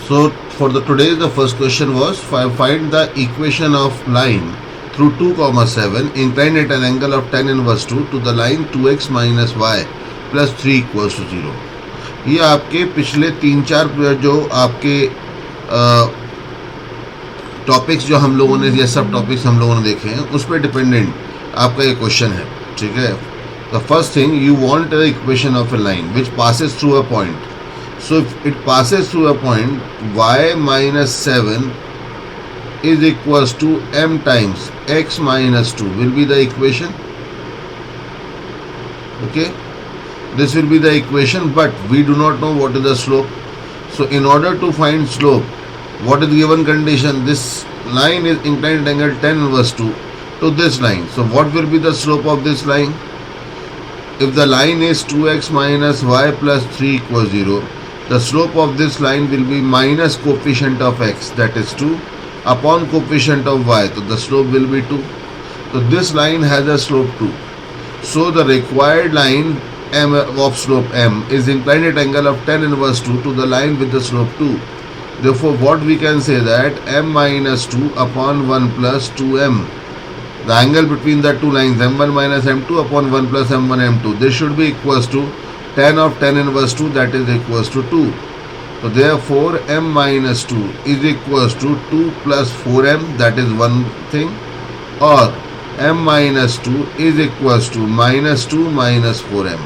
So for the today the first question was find the equation of line through 2 comma 7 inclined at an angle of tan inverse 2 to the line 2x minus y plus 3 equals to 0. ये आपके पिछले 3-4 जो आपके topics जो हम लोगों ने या सब टॉपिक्स हम लोगों ने देखे हैं उस पर डिपेंडेंट आपका ये क्वेश्चन है. ठीक है. The first thing you want the equation of A line which passes through a point. So if it passes through a point, y minus 7 is equals to m times x minus 2 will be the equation. Okay, this will be the equation, but we do not know what is the slope. So in order to find slope, what is the given condition? This line is inclined at angle tan inverse 2 to this line. So what will be the slope of this line? If the line is 2x minus y plus 3 equals 0, the slope of this line will be minus coefficient of x, that is 2, upon coefficient of y. So the slope will be 2. So this line has a slope 2. So the required line m of slope m is inclined at angle of tan inverse 2 to the line with the slope 2. Therefore what we can say that m minus 2 upon 1 plus 2m. The angle between the two lines m1 minus m2 upon 1 plus m1 m2. This should be equals to tan of tan inverse 2, that is equals to 2. So therefore m minus 2 is equals to 2 plus 4m, that is one thing, or m minus 2 is equals to minus 2 minus 4m.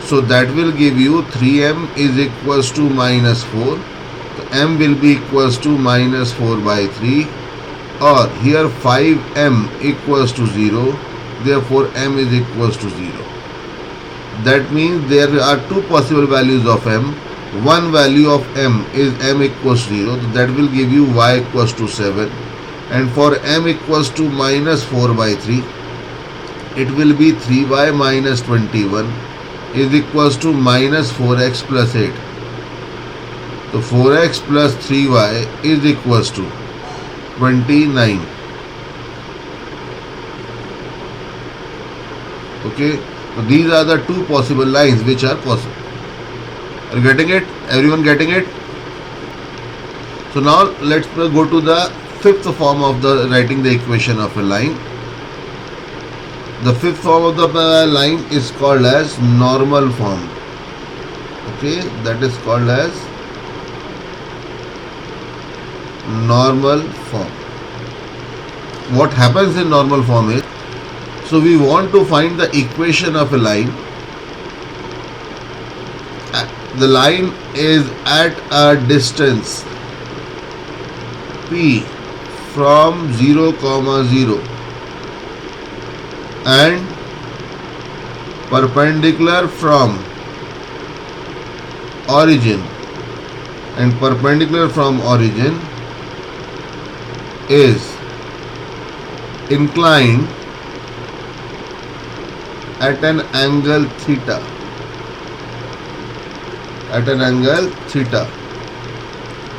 So that will give you 3m is equals to minus 4. So m will be equals to minus 4 by 3, or here 5m equals to 0, therefore m is equals to 0. That means there are two possible values of m. One value of m is m equals 0, so that will give you y equals to 7. And for m equals to minus 4 by 3, it will be 3y minus 21 is equals to minus 4x plus 8. So 4x plus 3y is equals to 29. Okay. So these are the two possible lines which are possible. Are you getting it? Everyone getting it? So now let's go to the fifth form of the writing the equation of a line. The fifth form of the line is called as normal form. Okay, that is called as normal form. What happens in normal form is, so we want to find the equation of a line. The line is at a distance p from 0, 0 and perpendicular from origin, and perpendicular from origin is inclined at an angle theta,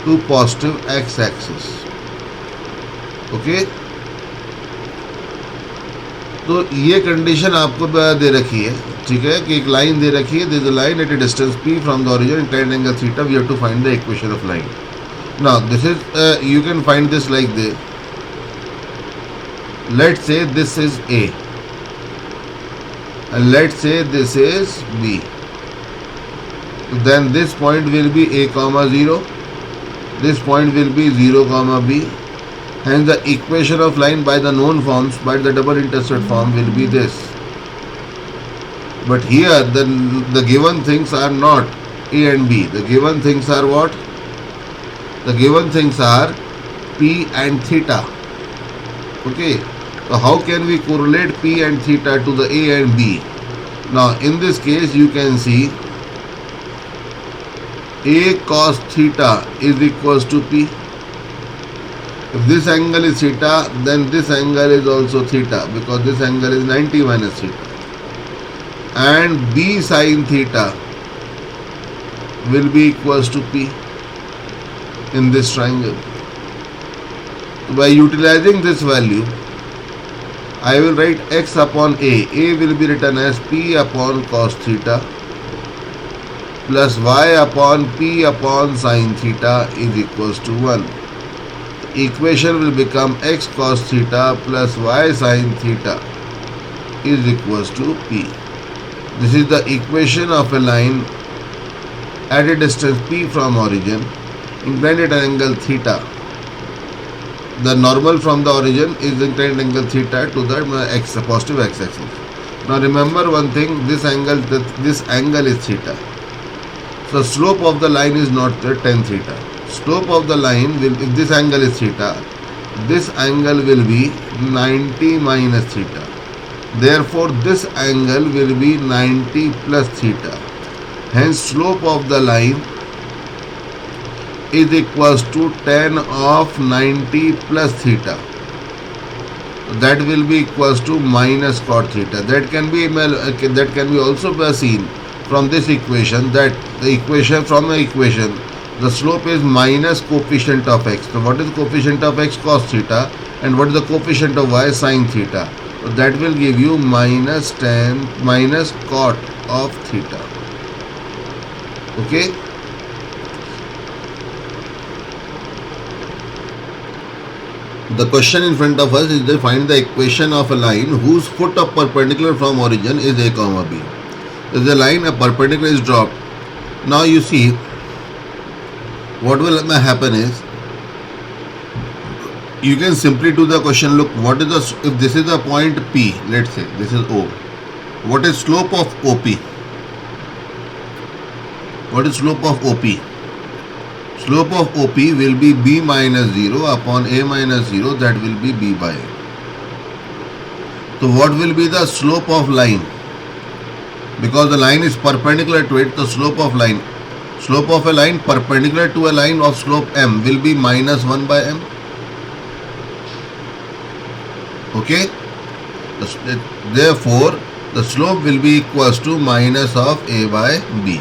to positive x-axis. Okay, तो ये condition आपको दे रखी है. ठीक है, कि एक line दे रखी है. There is a line at a distance p from the origin inclined angle theta. We have to find the equation of line. Now this is you can find this like this. Let's say this is A. And let's say this is B. Then this point will be A comma 0. This point will be 0 comma B. Hence the equation of line by the known forms, by the double intercept form will be this. But here the given things are not A and B. The given things are what? The given things are P and theta. Okay. So how can we correlate P and theta to the A and B? Now in this case you can see A cos theta is equals to P. If this angle is theta, then this angle is also theta, because this angle is 90 minus theta. And B sin theta will be equals to P in this triangle. By utilizing this value, I will write x upon A. A will be written as P upon cos theta plus y upon p upon sine theta is equals to 1. Equation will become x cos theta plus y sine theta is equals to p. This is the equation of a line at a distance p from origin, inclined at an angle theta. The normal from the origin is inclined angle theta to the positive x-axis. Now remember one thing, this angle is theta. So slope of the line is not the tan theta. Slope of the line will, if this angle is theta, this angle will be 90 minus theta. Therefore this angle will be 90 plus theta. Hence slope of the line is equals to tan of 90 plus theta. That will be equals to minus cot theta. That can be also seen from this equation, that the equation the slope is minus coefficient of x. So what is coefficient of x? Cos theta. And what is the coefficient of y? Sin theta. So that will give you minus cot of theta. Okay. The question in front of us is to find the equation of a line whose foot of perpendicular from origin is a comma b. If the line a perpendicular is dropped, now you see what will happen is, you can simply do the question. Look, what is the, if this is the point P, let's say this is O, what is slope of OP? What is slope of OP? Slope of OP will be b minus 0 upon a minus 0, that will be b by a. So what will be the slope of line? Because the line is perpendicular to it, the slope of line, slope of a line perpendicular to a line of slope m will be minus 1 by m. Okay. Therefore the slope will be equals to minus of a by b.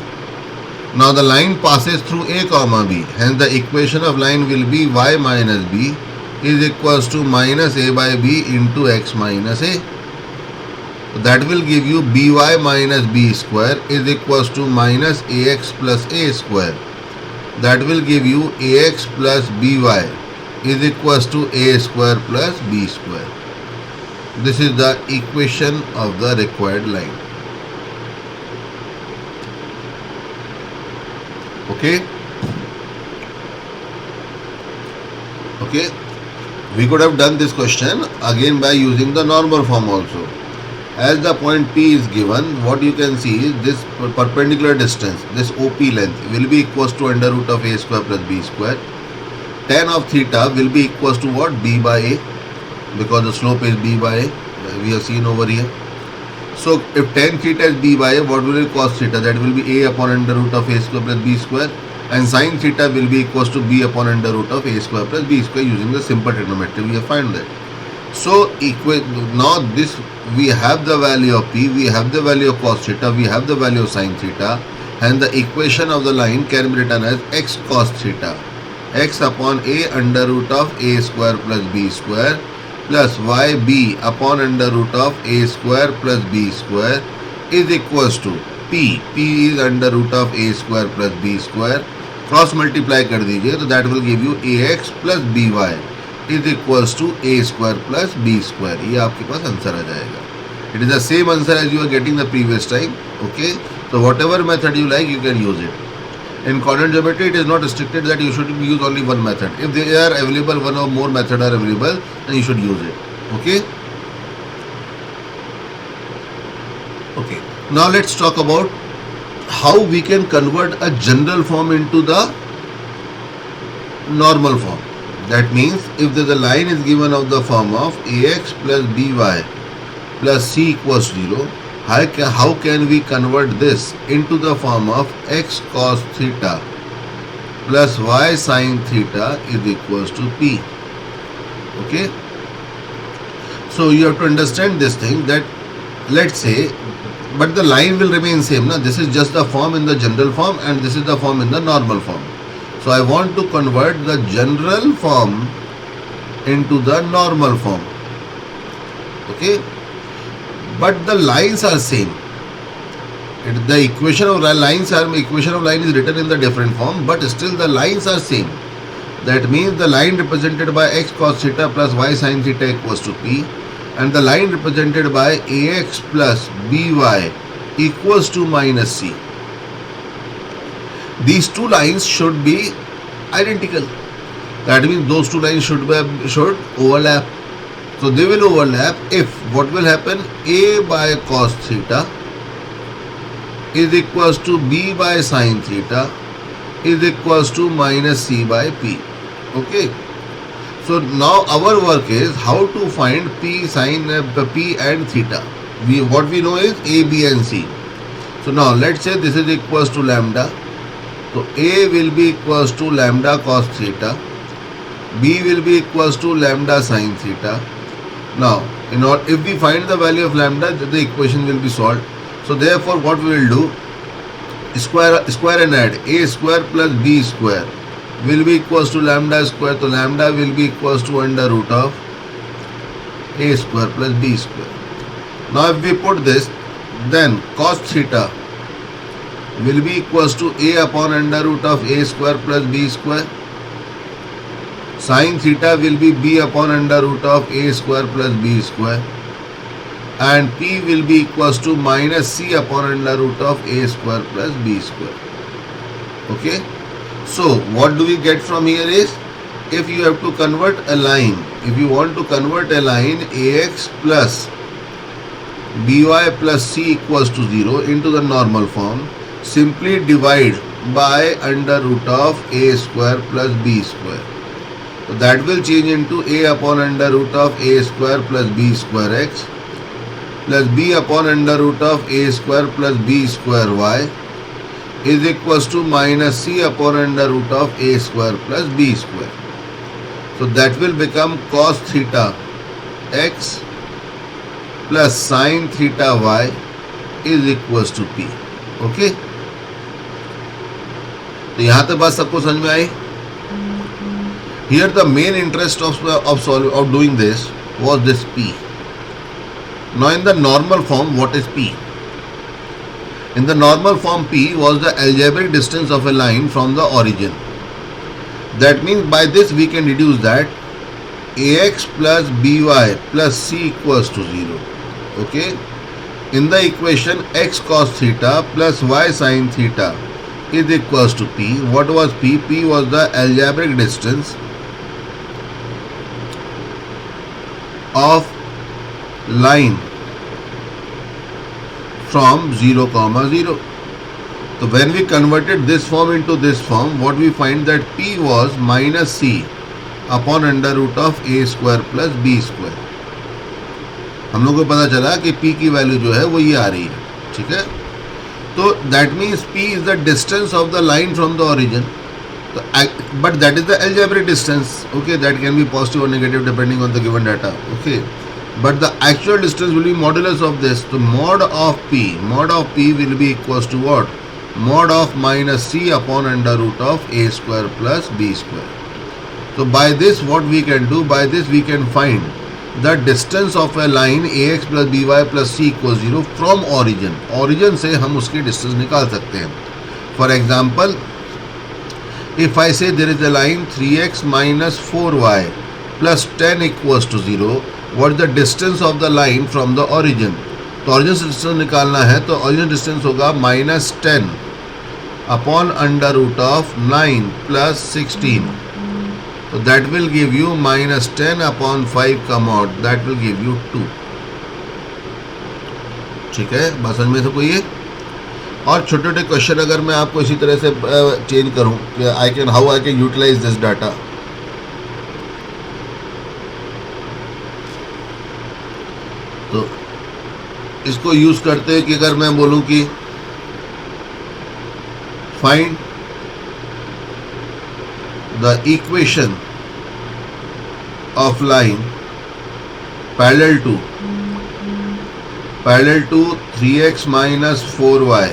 Now the line passes through a comma b, hence the equation of line will be y minus b is equals to minus a by b into x minus a. That will give you by minus b square is equals to minus ax plus a square. That will give you ax plus by is equals to a square plus b square. This is the equation of the required line. Okay. Okay. We could have done this question again by using the normal form also. As the point P is given, what you can see is this perpendicular distance, this OP length will be equals to under root of a square plus b square. Tan of theta will be equals to what? B by a, because the slope is b by a, we have seen over here. So if tan theta is b by a, what will be cos theta? That will be a upon under root of a square plus b square, and sin theta will be equals to b upon under root of a square plus b square using the simple trigonometry. We have found that. So now this, we have the value of p, we have the value of cos theta, we have the value of sin theta, and the equation of the line can be written as x cos theta, x upon a under root of a square plus b square plus yb upon under root of a square plus b square is equals to p is under root of a square plus b square, cross multiply कर दीजिए तो that will give you ax plus by is equals to a square plus b square. ये आपके पास answer आ जाएगा. It is the same answer as you are getting the previous time. Okay, so whatever method you like, you can use it. In coordinate geometry, it is not restricted that you should use only one method. If they are available, one or more method are available, then you should use it. Okay. Okay. Now let's talk about how we can convert a general form into the normal form. That means if the line is given of the form of ax plus by plus c equals 0, how can we convert this into the form of x cos theta plus y sin theta is equals to p? Okay. So you have to understand this thing, that let's say, but the line will remain same. Now this is just the form in the general form and this is the form in the normal form. So I want to convert the general form into the normal form. Okay. But the lines are same. The equation of line is written in the different form, but still the lines are same. That means the line represented by x cos theta plus y sin theta equals to p, and the line represented by ax plus by equals to minus c. These two lines should be identical. That means those two lines should overlap. So they will overlap if what will happen, a by cos theta is equals to b by sin theta is equals to minus c by p. Okay. So now our work is how to find p and theta. What we know is a, b and c. So now let's say this is equals to lambda. So a will be equals to lambda cos theta, b will be equals to lambda sin theta. Now, if we find the value of lambda, the equation will be solved. So therefore, what we will do, square and add, a square plus b square will be equals to lambda square. So lambda will be equals to under root of a square plus b square. Now if we put this, then cos theta will be equals to a upon under root of a square plus b square. Sin theta will be b upon under root of a square plus b square, and p will be equals to minus c upon under root of a square plus b square. Okay. So what do we get from here is, if you have to convert a line, if you want to convert a line ax plus by plus c equals to 0 into the normal form, simply divide by under root of a square plus b square. So that will change into a upon under root of a square plus b square x plus b upon under root of a square plus b square y is equals to minus c upon under root of a square plus b square. So that will become cos theta x plus sin theta y is equals to p. Okay. तो यहाँ तक बात सबको समझ में आई. Here the main interest of doing this was this p. Now in the normal form, what is p? In the normal form, p was the algebraic distance of a line from the origin. That means by this we can deduce that ax plus by plus c equals to 0. Okay. In the equation x cos theta plus y sin theta is equals to p. What was p? P was the algebraic distance of line from 0, 0. So when we converted this form into this form, what we find that p was minus c upon under root of a square plus b square. हम लोग को पता चला कि p की value जो है वो ये आ रही है. ठीक है. तो that means p is the distance of the line from the origin. But that is the algebraic distance. Okay, that can be positive or negative depending on the given data. Okay, but the actual distance will be modulus of this. So mod of p will be equals to what? Mod of minus c upon under root of a square plus b square. So by this what we can do? By this we can find the distance of a line ax plus by plus c equals 0 from origin. Origin से हम उसकी distance निकाल सकते हैं. For example, if I say there is a line 3x minus 4y plus 10 equals to 0, what is the distance of the line from the origin? तो origin से distance निकालना है, तो origin distance होगा minus 10 upon under root of 9 plus 16. So that will give you minus 10 upon 5 come out. That will give you 2. ठीक है, बात समझ में सबको ये. और छोटे छोटे क्वेश्चन अगर मैं आपको इसी तरह से चेंज करूं कि how I can utilize this data. तो इसको यूज करते हैं कि अगर मैं बोलूं कि find the equation of line parallel to 3x minus 4y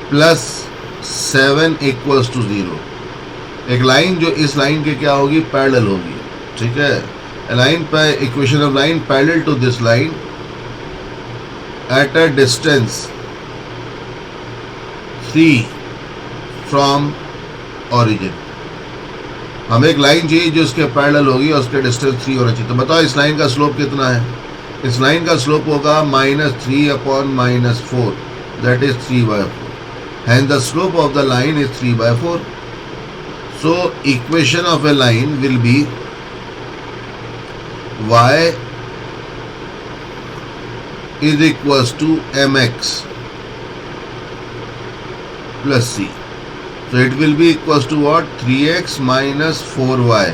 plus 7 equals to 0. एक लाइन जो इस लाइन के क्या होगी, पैरेलल होगी. ठीक है. लाइन पर equation of line parallel to this line at a distance 3 from origin. हमें एक लाइन चाहिए जो उसके पैरेलल होगी और उसके डिस्टेंस 3 होना चाहिए। तो बताओ इस लाइन का स्लोप कितना है? इस लाइन का स्लोप होगा -3/-4, that is 3/4। Hence the slope of the line is 3/4. So equation of a line will be y is equals to mx plus c. So it will be equals to what? 3x minus 4y.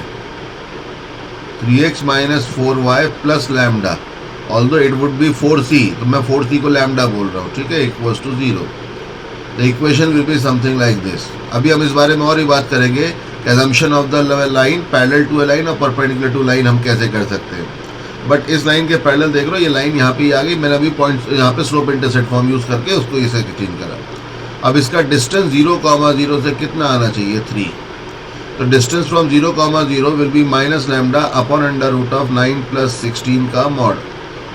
3x minus 4y plus lambda. Although it would be 4c, तो मैं 4c को lambda बोल रहा हूँ, ठीक है, equals to 0. The equation will be something like this. अभी हम इस बारे में और ही बात करेंगे कि assumption of the line parallel to a line और perpendicular to line हम कैसे कर सकते हैं। बट इस लाइन के पैरेलल देख रहे हो, ये लाइन यहाँ पे आ गई, मैंने अभी पॉइंट यहाँ पे स्लोप इंटरसेप्ट फॉर्म यूज करके उसको इसे चेंज करा। अब इसका डिस्टेंस 0,0 से कितना आना चाहिए? 3। तो distance from 0,0 will be minus lambda upon under root of 9 + 16 का मॉड,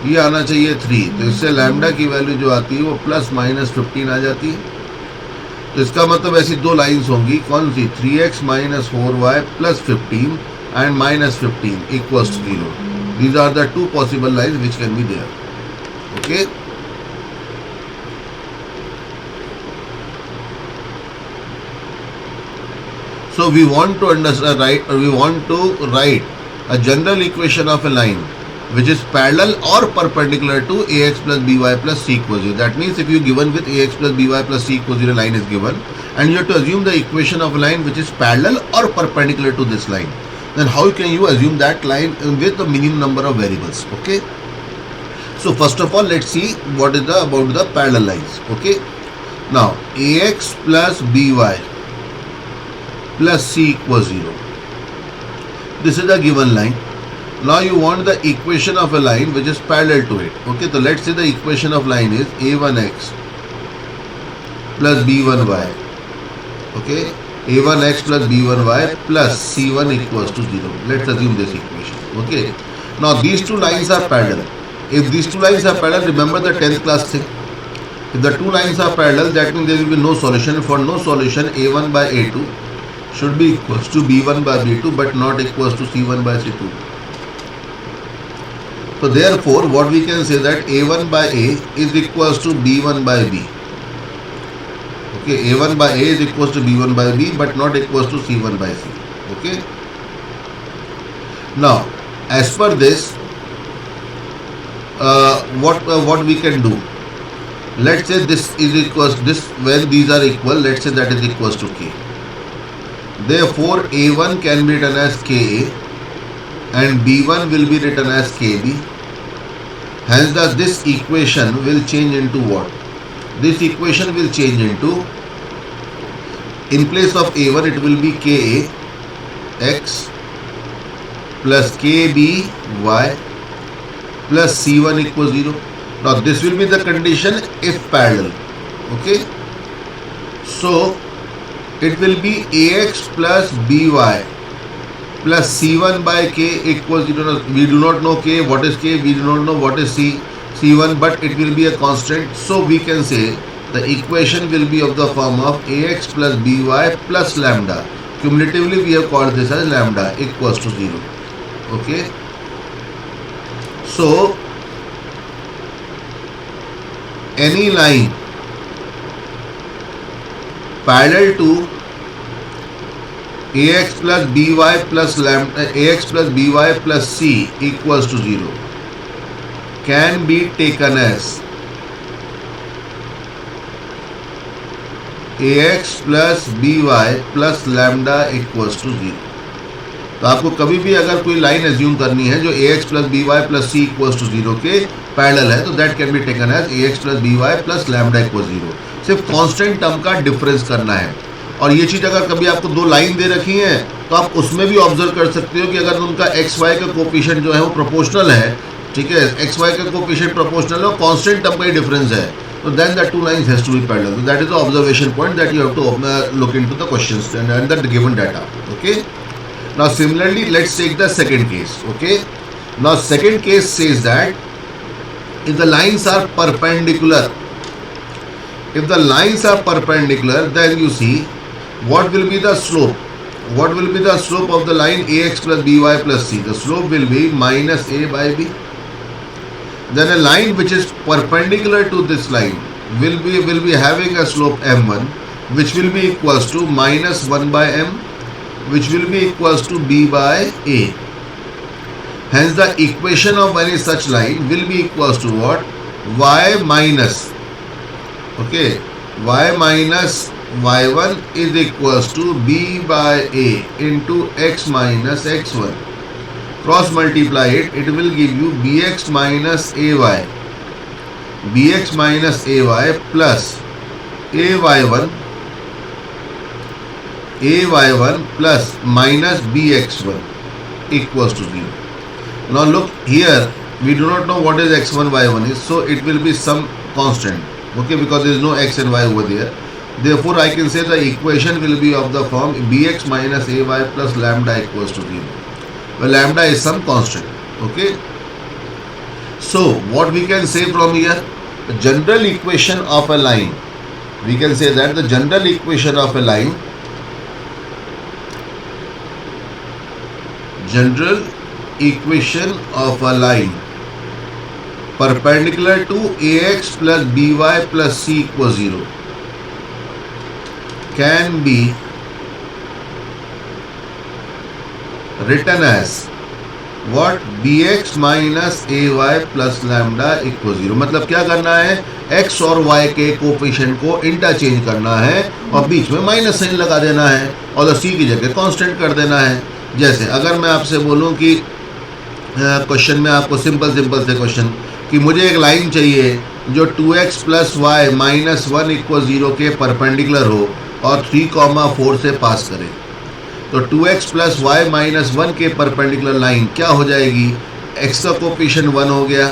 ये आना चाहिए 3। तो इससे लैम्डा की वैल्यू जो आती है वो +-15 आ जाती है। तो इसका मतलब ऐसी दो लाइंस होंगी, कौन सी? 3x minus 4y plus 15 and -15 equals to 0. These are the two possible lines which can be there. Okay. So we want to write a general equation of a line which is parallel or perpendicular to ax plus by plus c equals 0. That means if you given with ax plus by plus c equals 0 line is given and you have to assume the equation of a line which is parallel or perpendicular to this line, then how can you assume that line with the minimum number of variables? Okay. So first of all, let's see what is about the parallel lines. Okay. Now ax plus by plus c equals 0. This is a given line. Now you want the equation of a line which is parallel to it. Okay, so let's say the equation of line is a1x plus b1y. Okay, a1x plus b1y plus c1 equals to 0. Let's assume this equation. Okay, now these two lines are parallel. If these two lines are parallel, remember the 10th class thing. If the two lines are parallel, that means there will be no solution. For no solution, a1 by a2 should be equals to b1 by b2 but not equals to c1 by c2. So therefore what we can say that a1 by a is equals to b1 by b. Okay, a1 by a is equals to b1 by b but not equals to c1 by c. Okay. Now as per this, what we can do? Let's say this is equals this, when these are equal, let's say that is equals to k. Therefore a1 can be written as ka and b1 will be written as kb. Hence this equation will change into what? This equation will change into, in place of a1 it will be ka x plus kb y plus c1 equals 0. Now this will be the condition if parallel. Okay, so it will be ax plus by plus c1 by k equals 0. We do not know k, what is k, we do not know what is c1, but it will be a constant. So we can say the equation will be of the form of ax plus by plus lambda. Cumulatively we have called this as lambda equals to 0. Okay, so any line parallel to ax plus by plus lambda, ax plus by plus c equals to 0 can be taken as ax plus by plus lambda equals to 0. तो आपको कभी भी अगर कोई line assume करनी है जो ax plus by plus c equals to 0 के पैरेलल है, तो that can be taken as ax plus by plus lambda equals 0. सिर्फ कांस्टेंट टर्म का डिफरेंस करना है। और ये चीज अगर कभी आपको दो लाइन दे रखी है तो आप उसमें भी ऑब्जर्व कर सकते हो कि अगर उनका एक्स वाई का कोफिशिएंट जो है वो प्रोपोर्शनल है, ठीक है, एक्स वाई का कोफिशिएंट प्रोपोर्शनल है और कांस्टेंट टर्म का ही डिफरेंस है, तो then the two lines has to be parallel. That is the observation point that you have to look into the questions and the given data. Okay, now similarly let's take the second case. Okay, now second case says that if the lines are perpendicular, If the lines are perpendicular, then you see what will be the slope. What will be the slope of the line ax plus by plus c? The slope will be minus a by b. Then a line which is perpendicular to this line will be having a slope m1, which will be equals to minus 1 by m, which will be equals to b by a. Hence the equation of any such line will be equals to what? Y minus, okay, y minus y1 is equals to b by a into x minus x1. Cross multiply it, it will give you bx minus ay, bx minus ay plus ay1 plus minus bx1 equals to 0. Now look here, we do not know what is x1 y1 is, so it will be some constant, okay, because there is no x and y over there. Therefore I can say the equation will be of the form bx minus ay plus lambda equals to 0. Well, lambda is some constant, okay. So what we can say from here, the general equation of a line, we can say that the general equation of a line, general equation of a line perpendicular to ax plus by plus c equals 0 can be written as what? bx minus ay plus lambda equals 0. मतलब क्या करना है, x और y के coefficient को interchange करना है और बीच में माइनस साइन लगा देना है और c की जगह कांस्टेंट कर देना है. जैसे अगर मैं आपसे बोलूं कि क्वेश्चन में आपको सिंपल से क्वेश्चन कि मुझे एक लाइन चाहिए जो 2x plus Y minus 1 equal 0 के परपेंडिकुलर हो और 3,4 से पास करे, तो 2x प्लस वाई माइनस 1 के परपेंडिकुलर लाइन क्या हो जाएगी? x का कोफिशिएंट 1 हो गया,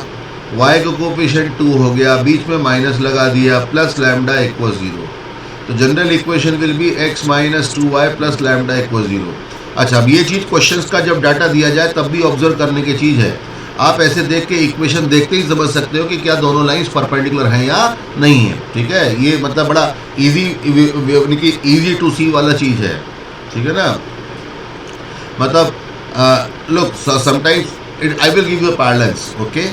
y का कोफिशिएंट 2 हो गया, बीच में माइनस लगा दिया, प्लस लैम्डा इक्वल 0. तो general equation will be x minus 2y plus lambda equal 0. अच्छा, अब ये चीज़ क्वेश्चंस का जब डाटा दिया जाए तब भी ऑब्जर्व करने की चीज़ है. आप ऐसे देख के इक्वेशन देखते ही समझ सकते हो कि क्या दोनों लाइंस परपेंडिकुलर हैं या नहीं है. ठीक है, ये मतलब बड़ा इजी टू सी वाला चीज़ है. ठीक है ना, मतलब look sometimes I will give you parallels. Okay,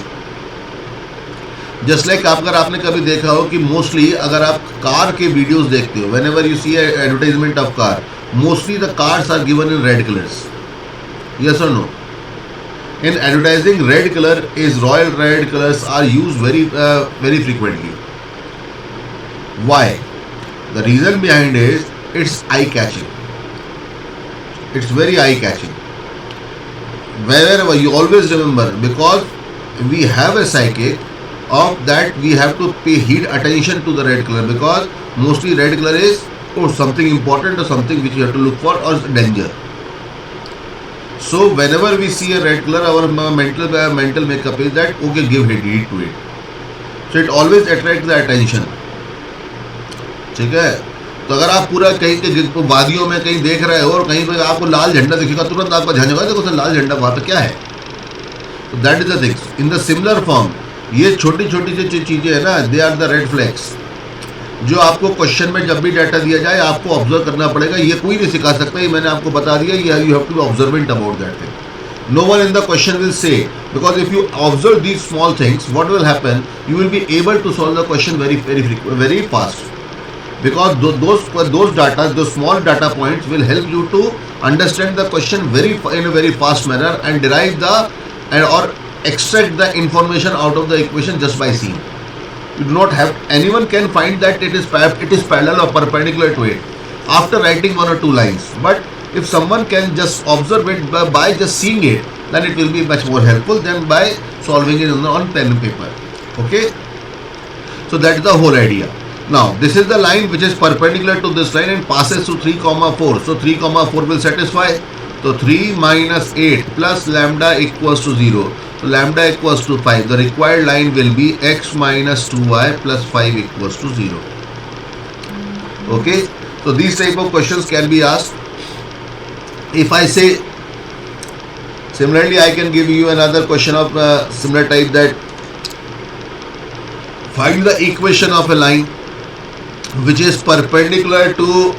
just like अगर आपने कभी देखा हो कि मोस्टली अगर आप कार के वीडियोस देखते हो, whenever you see advertisement of car, mostly the cars are given in red colors. Yes or no? In advertising, red color is royal red colors are used very frequently. Why? The reason behind is it's eye catching. It's very eye catching. Wherever you always remember, because we have a psychic of that, we have to pay heed attention to the red color, because mostly red color is or something important or something which you have to look for or danger. So whenever we see a red color, our mental makeup is that okay, give heed to it. So it always attracts the attention. ठीक है, तो अगर आप पूरा कहीं के वादियों में कहीं देख रहे हो और कहीं पर आपको लाल झंडा दिखेगा, तुरंत आपका ध्यान होगा देखो लाल झंडा वहाँ पे क्या है. तो that is the things. In the similar form, ये छोटी छोटी जो चीज़ें है ना, they are the red flags, जो आपको क्वेश्चन में जब भी डाटा दिया जाए आपको ऑब्जर्व करना पड़ेगा. ये कोई नहीं सिखा सकता, ये मैंने आपको बता दिया. ये you have to be observant about that thing. No one in the question will say, because if you observe these small things, what will happen, you will be able to solve the question very fast, because those data, those small data points will help you to understand the question in a very fast manner and derive or extract the information out of the equation just by seeing. You do not have, anyone can find that it is parallel or perpendicular to it after writing 1 or 2 lines, but if someone can just observe it by just seeing it, then it will be much more helpful than by solving it on pen and paper. Okay, so that is the whole idea. Now this is the line which is perpendicular to this line and passes through 3,4. So 3,4 will satisfy. So 3 minus 8 plus lambda equals to 0. So lambda equals to 5. The required line will be x minus 2y plus 5 equals to 0. Okay. So these type of questions can be asked. If I say, similarly I can give you another question of similar type, that find the equation of a line. which is perpendicular to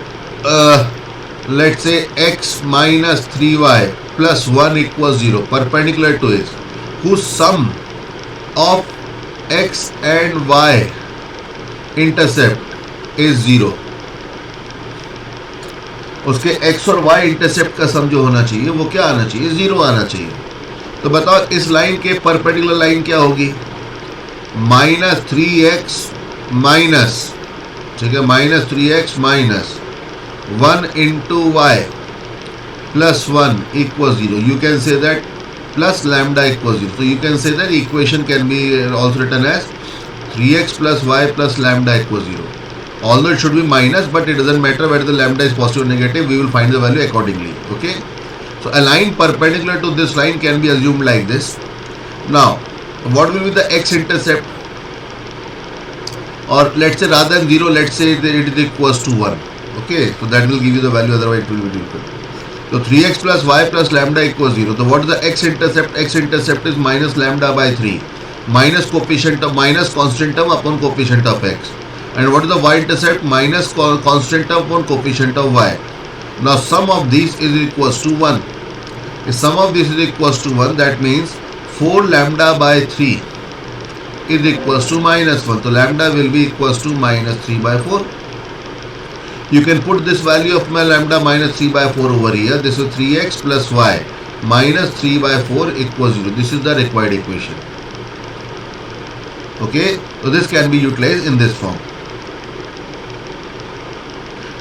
let's say x minus 3y plus 1 equals 0, perpendicular to it, whose sum of x and y intercept is 0. उसके x और y intercept का सम जो होना चाहिए वो क्या आना चाहिए, 0 आना चाहिए. तो बताओ इस लाइन के परपेंडिकुलर लाइन क्या होगी, माइनस 3x माइनस, ठीक है, minus 3x minus 1 into y plus 1 equals 0. You can say that plus lambda equals 0. So you can say that equation can be also written as 3x plus y plus lambda equals 0. Although it should be minus, but it doesn't matter whether the lambda is positive or negative, we will find the value accordingly. Okay. So a line perpendicular to this line can be assumed like this. Now, what will be the x-intercept? Or let's say rather than 0, let's say that it is equals to 1. Okay, so that will give you the value, otherwise it will be difficult. So 3x plus y plus lambda equals 0. So what is the x-intercept? X-intercept is minus lambda by 3. Minus coefficient of, minus constant term upon coefficient of x. And what is the y-intercept? Minus constant term upon coefficient of y. Now sum of these is equals to 1. If sum of this is equals to 1, that means 4 lambda by 3 is equals to minus 1. So lambda will be equals to minus 3 by 4. You can put this value of my lambda minus 3 by 4 over here. This is 3x plus y minus 3 by 4 equals 0. This is the required equation. Okay, so this can be utilized in this form.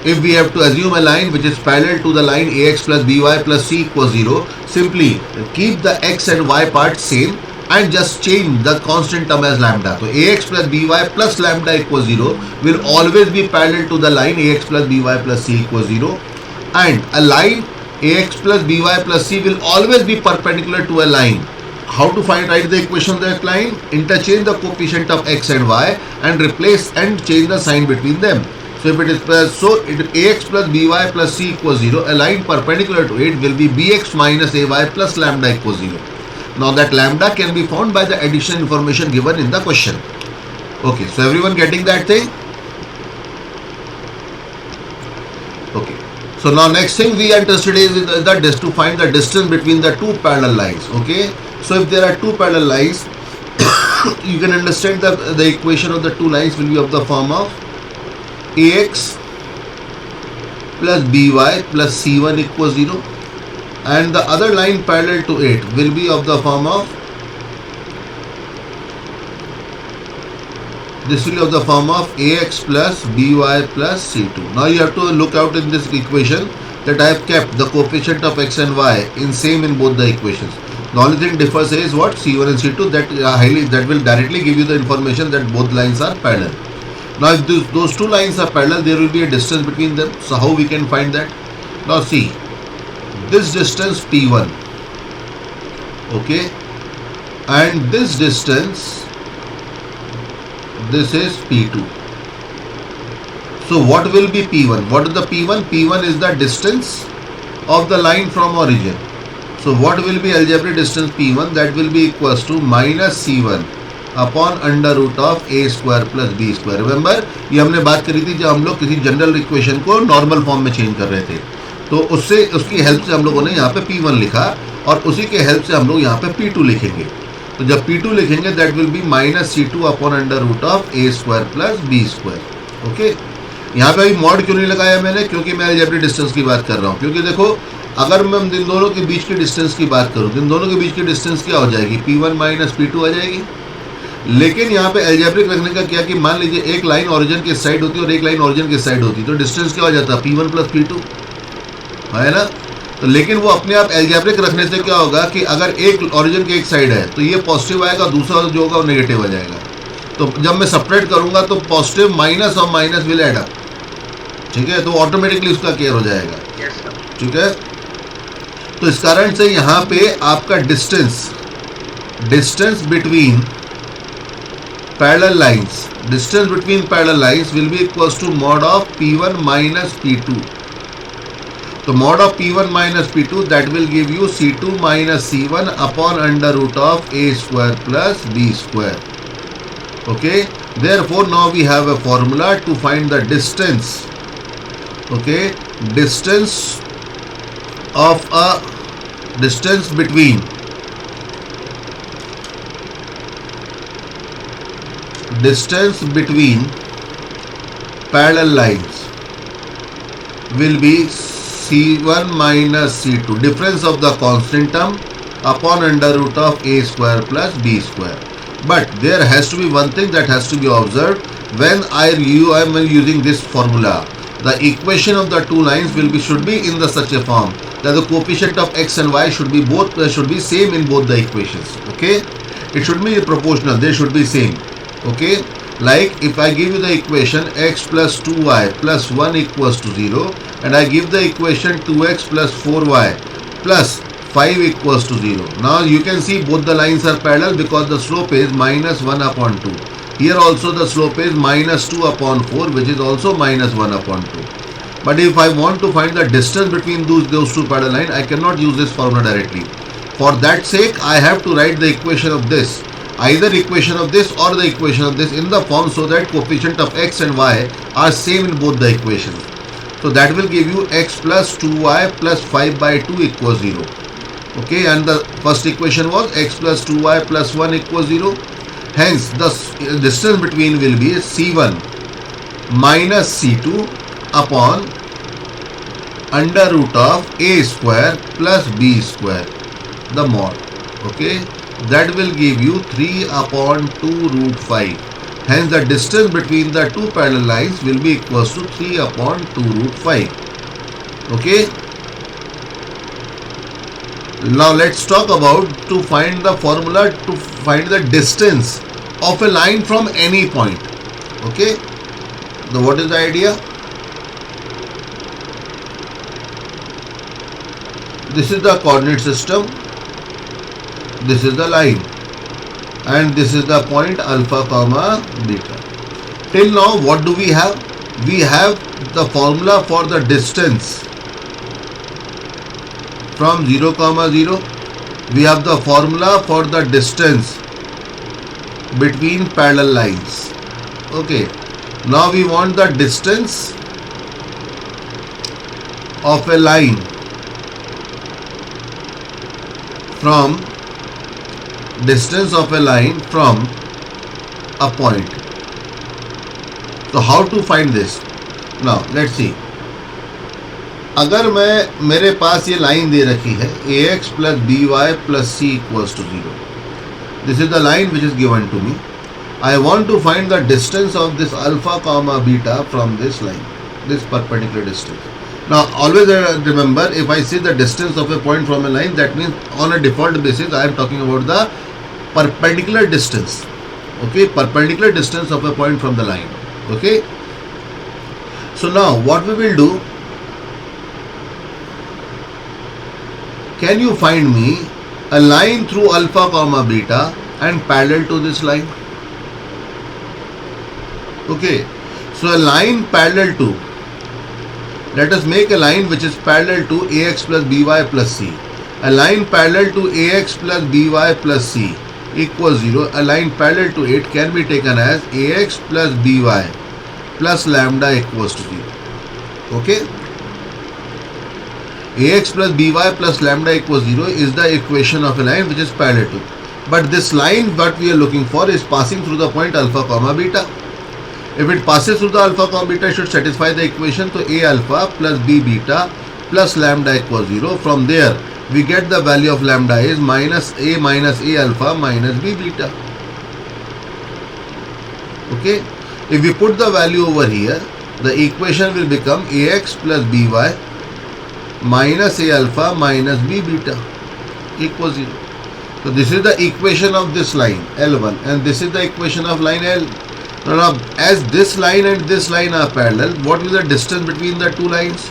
If we have to assume a line which is parallel to the line ax plus by plus c equals 0, simply keep the x and y part same and just change the constant term as lambda. So ax plus by plus lambda equals 0 will always be parallel to the line ax plus by plus c equals 0, and a line ax plus by plus c will always be perpendicular to a line. How to write the equation of that line? Interchange the coefficient of x and y and replace and change the sign between them. So if it is ax plus by plus c equals 0, a line perpendicular to it will be bx minus ay plus lambda equals 0. Now that lambda can be found by the additional information given in the question. Okay, so everyone getting that thing? Okay. So now next thing we are interested is to find the distance between the two parallel lines. Okay. So if there are two parallel lines, you can understand that the equation of the two lines will be of the form of ax plus by plus c1 equals 0, and the other line parallel to it will be of the form of, this will be of the form of ax plus by plus c2. Now you have to look out in this equation that I have kept the coefficient of x and y in same in both the equations. The only thing differs is what, c1 and c2, that will directly give you the information that both lines are parallel. Now if those two lines are parallel, there will be a distance between them. So how we can find that? Now see, this distance P1, okay, and this distance, this is P2. So what will be P1? What is the P1? P1 is the distance of the line from origin. So what will be algebraic distance P1? That will be equals to minus C1 upon under root of a square plus b square. Remember, ये हमने बात करी थी जब हम लोग किसी general equation को नॉर्मल फॉर्म में चेंज कर रहे थे, तो उससे उसकी हेल्प से हम लोगों ने यहाँ पे P1 लिखा और उसी के हेल्प से हम लोग यहाँ पे P2 लिखेंगे. तो जब P2 लिखेंगे that will be minus C2 upon under root of a square plus b square. Okay, यहाँ पे अभी मॉड क्यों नहीं लगाया मैंने? क्योंकि मैं अलजेब्रिक डिस्टेंस की बात कर रहा हूँ. क्योंकि देखो, अगर मैं इन दोनों के बीच की डिस्टेंस की बात करूँ, इन दोनों के बीच की डिस्टेंस क्या हो जाएगी? P1 माइनस P2 आ जाएगी. लेकिन यहाँ पे अलजेब्रिक रखने का क्या कि मान लीजिए एक लाइन ओरिजिन की साइड होती है और एक लाइन ओरिजिन की साइड होती है, तो डिस्टेंस क्या हो जाता है? P1 प्लस P2 है ना. तो लेकिन वो अपने आप अलजेब्रिक रखने से क्या होगा कि अगर एक ओरिजिन की एक साइड है तो ये पॉजिटिव आएगा, दूसरा जो होगा वो नेगेटिव आ जाएगा. तो जब मैं सेपरेट करूंगा तो पॉजिटिव माइनस और माइनस विल ऐड अप. ठीक है, तो ऑटोमेटिकली उसका केयर हो जाएगा. ठीक है, तो इस कारण से यहाँ पे आपका distance between parallel lines will be equals to mod of P1 minus P2. तो mod of P1 minus P2 that will give you C2 minus C1 upon under root of a square plus b square. Okay, Therefore, now we have a formula to find the distance. Okay, distance of a distance between parallel lines will be C1 minus C2, difference of the constant term upon under root of a square plus b square. But there has to be one thing that has to be observed. When I am using this formula, the equation of the two lines should be in such a form that the coefficient of x and y should be same in both the equations. Okay, it should be proportional, they should be same. Okay, like if I give you the equation x plus 2y plus 1 equals to 0, and I give the equation 2x plus 4y plus 5 equals to 0. Now you can see both the lines are parallel because the slope is minus 1 upon 2. Here also the slope is minus 2 upon 4, which is also minus 1 upon 2. But if I want to find the distance between those two parallel lines, I cannot use this formula directly. For that sake, I have to write the equation of this, either equation of this or the equation of this in the form so that coefficient of x and y are same in both the equations. So that will give you x plus 2y plus 5 by 2 equals 0. Okay, and the first equation was x plus 2y plus 1 equals 0. Hence, the distance between will be C1 minus C2 upon under root of a square plus b square, the mod. Okay, that will give you 3 upon 2 root 5. Hence, the distance between the two parallel lines will be equals to 3 upon 2 root 5. Okay. Now let's talk about to find the formula to find the distance of a line from any point. Okay. So what is the idea? This is the coordinate system. This is the line. And this is the point alpha comma beta. Till now, what do we have? We have the formula for the distance from 0 comma 0. We have the formula for the distance between parallel lines. Okay. Now we want the distance of a line from a point. So how to find this? Now let's see. अगर मेरे पास ये line दे रखी है ax plus by plus c equals to 0. This is the line which is given to me. I want to find the distance of this alpha comma beta from this line, this perpendicular distance. Now always remember, if I say the distance of a point from a line, that means on a default basis I am talking about the perpendicular distance. Okay, perpendicular distance of a point from the line. Okay. So now what we will do, can you find me a line through alpha comma beta and parallel to this line? Okay, so a line parallel to, let us make a line which is parallel to ax plus by plus c. A line parallel to ax plus by plus c equals 0. A line parallel to it can be taken as ax plus by plus lambda equals to 0. Okay. Ax plus by plus lambda equals 0 is the equation of a line which is parallel to. But this line what we are looking for is passing through the point alpha comma beta. If it passes through the alpha comma beta, it should satisfy the equation. So a alpha plus b beta plus lambda equals 0. From there, we get the value of lambda is minus a alpha minus b beta. Okay. If we put the value over here, the equation will become ax plus by minus a alpha minus b beta equals 0. So this is the equation of this line L1, and this is the equation of line L. Now, as this line and this line are parallel, what is the distance between the two lines?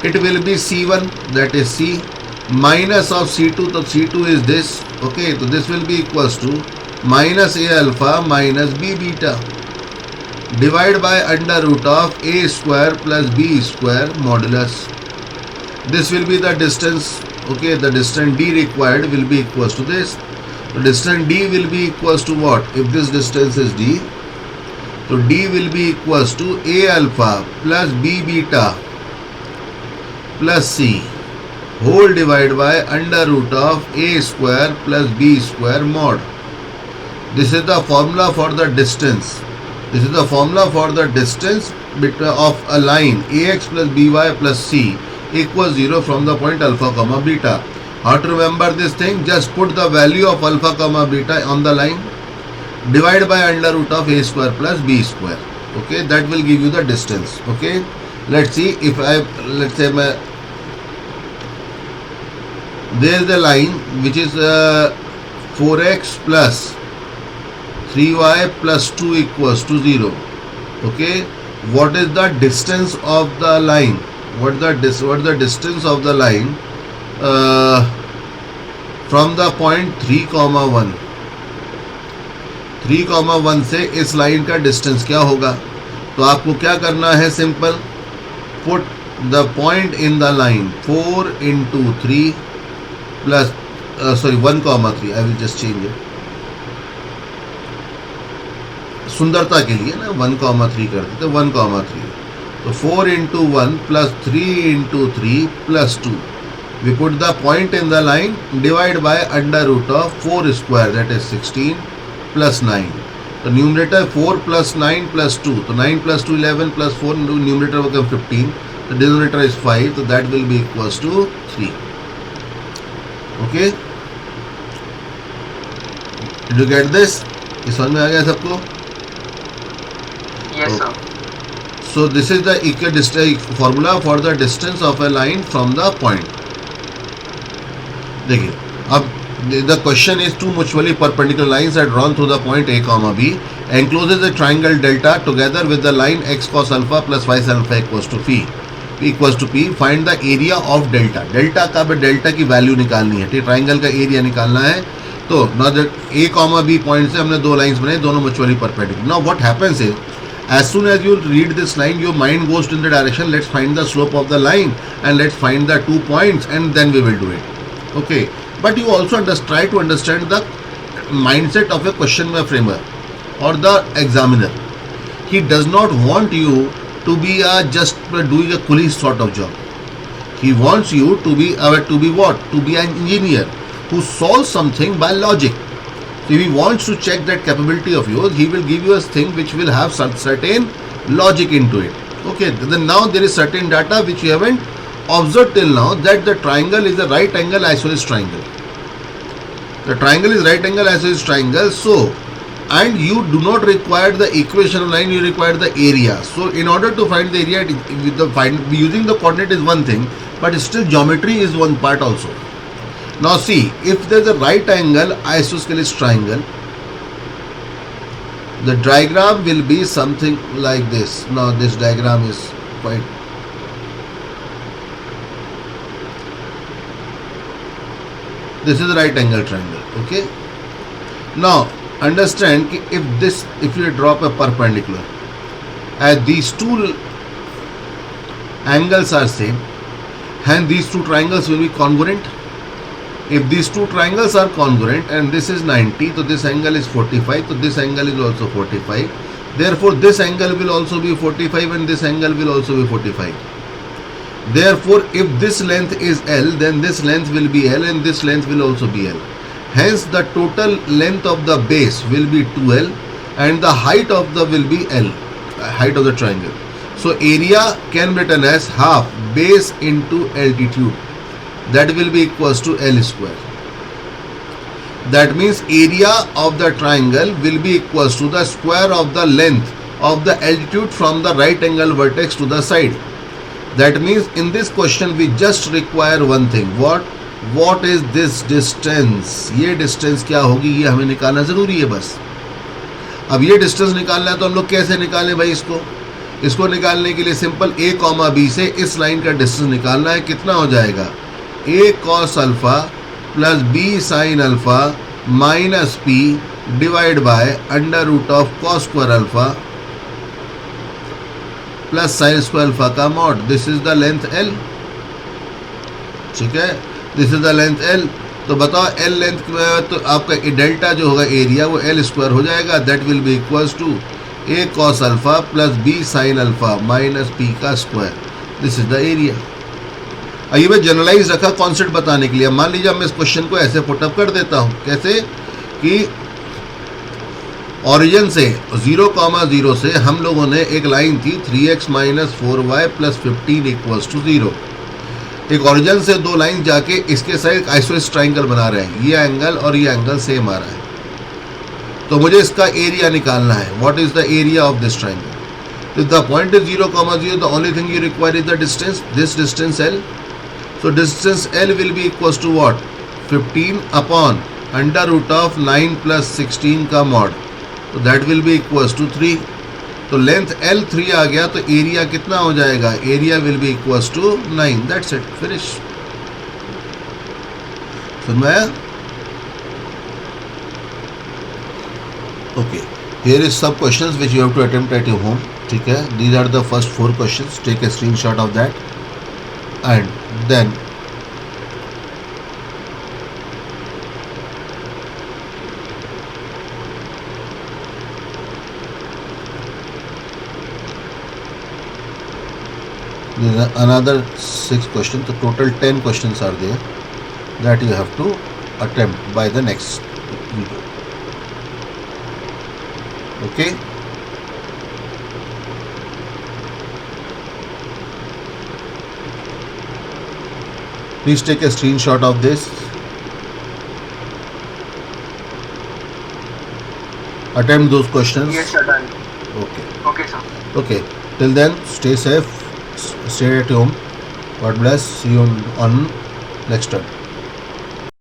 It will be C1, that is C, minus of C2, so C2 is this. Okay, so this will be equals to minus a alpha minus b beta divided by under root of a square plus b square modulus. This will be the distance. Okay, the distance d required will be equals to this. The distance d will be equals to what? If this distance is d, तो d will be equals to a alpha plus b beta plus c whole divided by under root of a square plus b square mod. This is the formula for the distance. This is the formula for the distance of a line ax plus by plus c equals 0 from the point alpha comma beta. How to remember this thing? Just put the value of alpha comma beta on the line, divide by under root of a square plus b square. Okay, that will give you the distance. Okay, let's see. If let's say there is a line which is 4x plus 3y plus 2 equals to 0. Okay, what is the distance of the line? What is the distance of the line from the point 3, 1? 3, 1 से इस line का distance क्या होगा? तो आपको क्या करना है? Simple, put the point in the line 4 into 3 plus 1, 3. I will just change it सुंदरता के लिए ना, 1, 3 कर देते, 1, 3. तो 4 into 1 plus 3 into 3 plus 2. We put the point in the line, divide by under root of 4 square, that is 16 plus 9. The numerator 4 plus 9 plus 2. So 9 plus 2 11 plus 4 numerator will become 15. The denominator is 5. So that will be equals to 3. Okay. Did you get this? इस समझ में आ गया सबको? Yes, sir. So this is the formula for the distance of a line from the point. देखिए, अब the question is two mutually perpendicular lines are drawn through the point A comma B encloses a triangle delta together with the line x cos alpha plus y sin alpha equals to P. Find the area of delta. Delta का भी delta की value निकालनी है, ठीक, triangle का area निकालना है. तो now the A comma B point से हमने दो लाइंस बनाई, दोनों mutually perpendicular. Now what happens is, as soon as you read this line, your mind goes in the direction, let's find the slope of the line and let's find the 2 points and then we will do it. Okay, but you also try to understand the mindset of a question framer or the examiner. He does not want you to be just doing a police sort of job. He wants you to be what? To be an engineer who solves something by logic. So if he wants to check that capability of yours, he will give you a thing which will have certain logic into it. Okay, then now there is certain data which you haven't observed till now, that the triangle is a right angle isosceles triangle. The triangle is right angle isosceles triangle. So, and you do not require the equation of line, you require the area. So in order to find the area, using the coordinate is one thing, but still geometry is one part also. Now see, if there is a right angle isosceles triangle, the diagram will be something like this. Now this diagram is quite, this is the right angle triangle. Okay. Now understand, if you drop a perpendicular, as these two angles are same, and these two triangles will be congruent. If these two triangles are congruent and this is 90, so this angle is 45, so this angle is also 45. Therefore, this angle will also be 45 and this angle will also be 45. Therefore, if this length is L, then this length will be L and this length will also be L. Hence, the total length of the base will be 2L and the height of the will be L, height of the triangle. So, area can be written as half base into altitude. That will be equals to L square. That means area of the triangle will be equals to the square of the length of the altitude from the right angle vertex to the side. That means in this question we just require one thing. What is this distance? ये distance क्या होगी, ये हमें निकालना जरूरी है बस. अब ये distance निकालना है तो हम लोग कैसे निकालें भाई इसको निकालने के लिए सिंपल A, B से इस लाइन का distance निकालना है. कितना हो जाएगा? A cos alpha plus B sin alpha minus P divided by under root of cos square alpha plus sin square alpha का mod. This is the length L. ठीक है, this is the length L. तो बताओ L length में तो आपका delta जो होगा एरिया वो L स्क्वायर हो जाएगा. That will be equals to A cos alpha plus B sin alpha minus P का square. This is the area. आइए मैं जनरलाइज रखा कॉन्सेप्ट बताने के लिए. मान लीजिए मैं इस क्वेश्चन को ऐसे पुटअप कर देता हूँ. कैसे कि ऑरिजिन से 0,0 से हम लोगों ने एक लाइन थी 3x minus 4y plus 15 equals to 0. एक ऑरिजिन से दो लाइन जाके इसके साइड आइसोसेलेस ट्राइंगल बना रहे हैं. ये एंगल और ये एंगल सेम आ रहा है. तो मुझे इसका एरिया निकालना है. What is the area of this triangle? If the point is 0,0, the only thing you require is the distance. This distance L. So distance L will be equals to what? 15 upon under root of 9 plus 16 का mod. So that will be equals to 3. तो length L 3 आ गया तो area कितना हो जाएगा? Area will be equals to 9. That's it. Finish. तो मैं okay. Here is some questions which you have to attempt at your home. ठीक है. These are the first 4 questions. Take a screenshot of that and then there are another 6 questions. So total 10 questions are there that you have to attempt by the next video. Okay. Please take a screenshot of this. Attempt those questions. Yes, sir. Done. Okay. Okay, sir. Okay. Till then, stay safe. Stay at home. God bless. See you on next time.